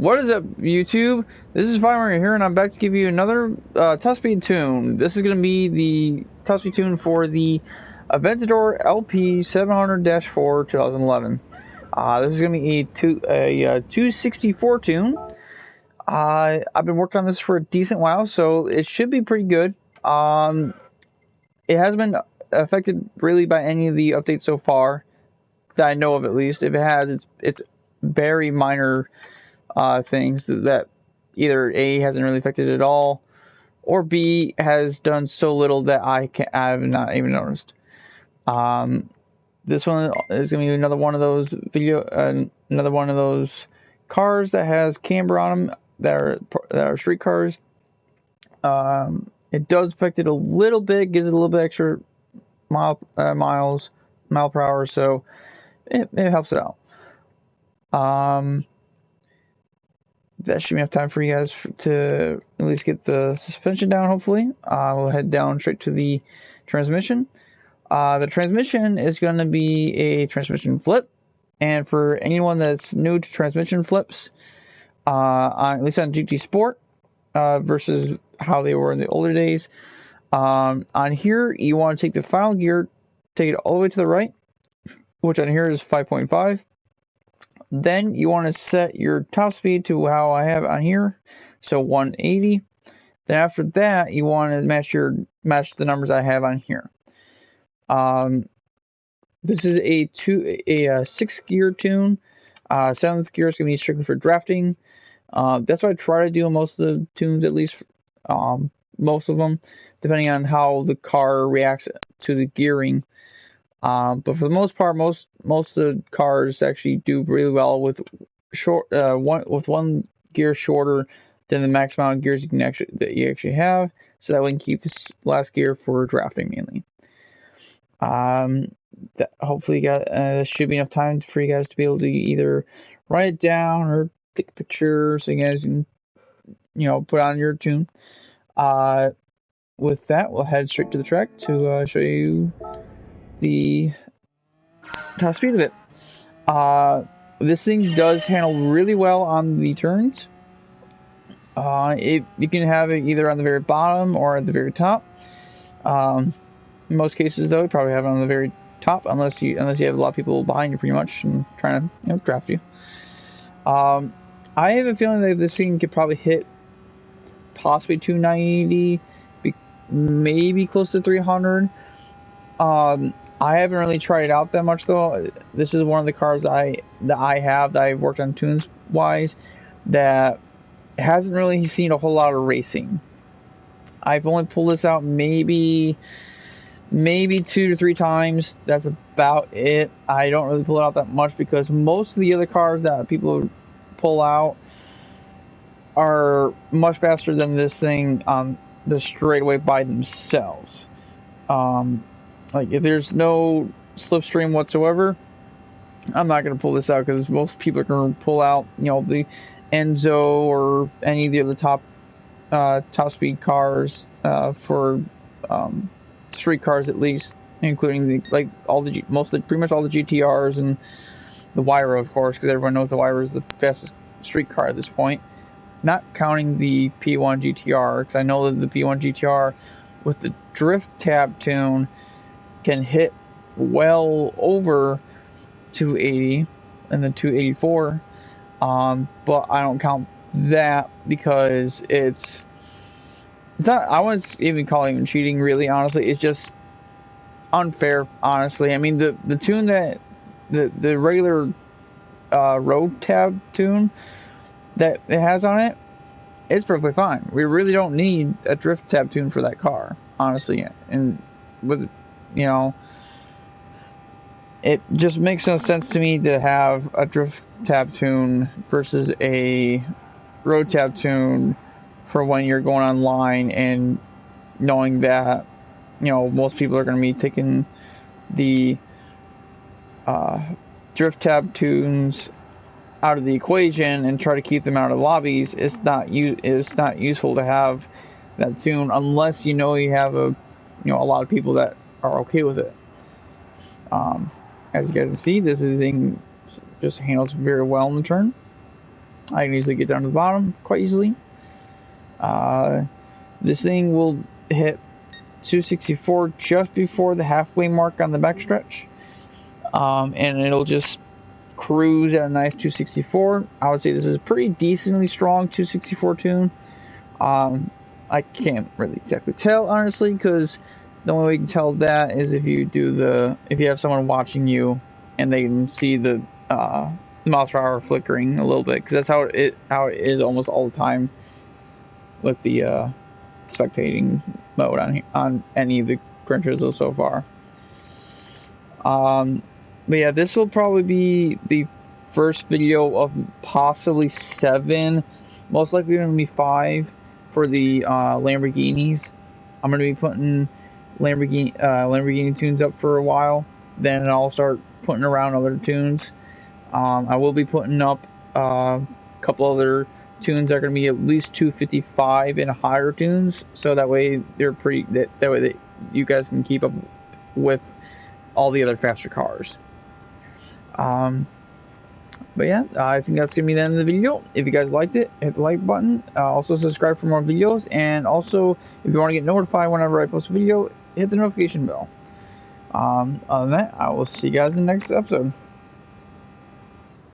What is up, YouTube? This is Firewinger here, and I'm back to give you another top speed tune. This is going to be the top speed tune for the Aventador LP 700-4 2011. This is going to be a 264 tune. I've been working on this for a decent while, so it should be pretty good. It hasn't been affected really by any of the updates so far that I know of, at least. If it has, it's very minor things that either A, hasn't really affected it at all, or B, has done so little that I have not even noticed. This one is going to be another one of those another one of those cars that has camber on them that are street cars. It does affect it a little bit, gives it a little bit extra mile per hour, so it helps it out. That should be enough time for you guys to at least get the suspension down, hopefully. We'll head down straight to the transmission. The transmission is going to be a transmission flip. And for anyone that's new to transmission flips, at least on GT Sport, versus how they were in the older days, on here, you want to take the final gear, take it all the way to the right, which on here is 5.5. Then you want to set your top speed to how I have on here, so 180. Then after that, you want to match the numbers I have on here. This is a 6-gear tune. 7th gear is going to be strictly for drafting. That's what I try to do in most of the tunes, at least most of them, depending on how the car reacts to the gearing. But for the most part, most of the cars actually do really well with one gear shorter than the max amount of gears that you actually have, so that we can keep this last gear for drafting mainly. Hopefully, you should be enough time for you guys to be able to either write it down or take a picture so you guys can, put on your tune. With that, we'll head straight to the track to show you the top speed of it. This thing does handle really well on the turns. You can have it either on the very bottom or at the very top. In most cases, though, you probably have it on the very top, unless you have a lot of people behind you, pretty much, and trying to draft you. I have a feeling that this thing could probably hit possibly 290, maybe close to 300. I haven't really tried it out that much, though. This is one of the cars that I've worked on tunes wise that hasn't really seen a whole lot of racing. I've only pulled this out maybe 2 to 3 times. That's about it. I don't really pull it out that much because most of the other cars that people pull out are much faster than this thing on the straightaway by themselves. Like, if there's no slipstream whatsoever, I'm not going to pull this out because most people are going to pull out, the Enzo or any of the other top speed cars for street cars, at least, including pretty much all the GTRs and the Wyra, of course, because everyone knows the Wyra is the fastest street car at this point. Not counting the P1 GTR, because I know that the P1 GTR with the drift tab tune can hit well over 280 and then 284, but I don't count that because it's not, I wouldn't even call it even cheating, really, honestly. It's just unfair, honestly. I mean, the tune that the regular road tab tune that it has on it, it's perfectly fine. We really don't need a drift tab tune for that car, honestly. And with it just makes no sense to me to have a drift tab tune versus a road tab tune for when you're going online and knowing that most people are going to be taking the drift tab tunes out of the equation and try to keep them out of lobbies. It's not useful to have that tune unless you have a lot of people that are okay with it. As you guys can see, this thing just handles very well in the turn. I can easily get down to the bottom quite easily. This thing will hit 264 just before the halfway mark on the backstretch, and it'll just cruise at a nice 264. I would say this is a pretty decently strong 264 tune. I can't really exactly tell, honestly, because the only way you can tell that is if you have someone watching you and they can see the miles per hour flickering a little bit, because that's how it is almost all the time with the spectating mode on any of the Gran Turismo so far. But yeah, this will probably be the first video of possibly 7, most likely going to be 5 for the Lamborghinis. I'm going to be putting Lamborghini tunes up for a while, then I'll start putting around other tunes. I will be putting up a couple other tunes that are going to be at least 255 and higher tunes, so that way they're that way that you guys can keep up with all the other faster cars. But yeah, I think that's going to be the end of the video. If you guys liked it, hit the like button. Also subscribe for more videos, and also if you want to get notified whenever I post a video, hit the notification bell. Other than that, I will see you guys in the next episode.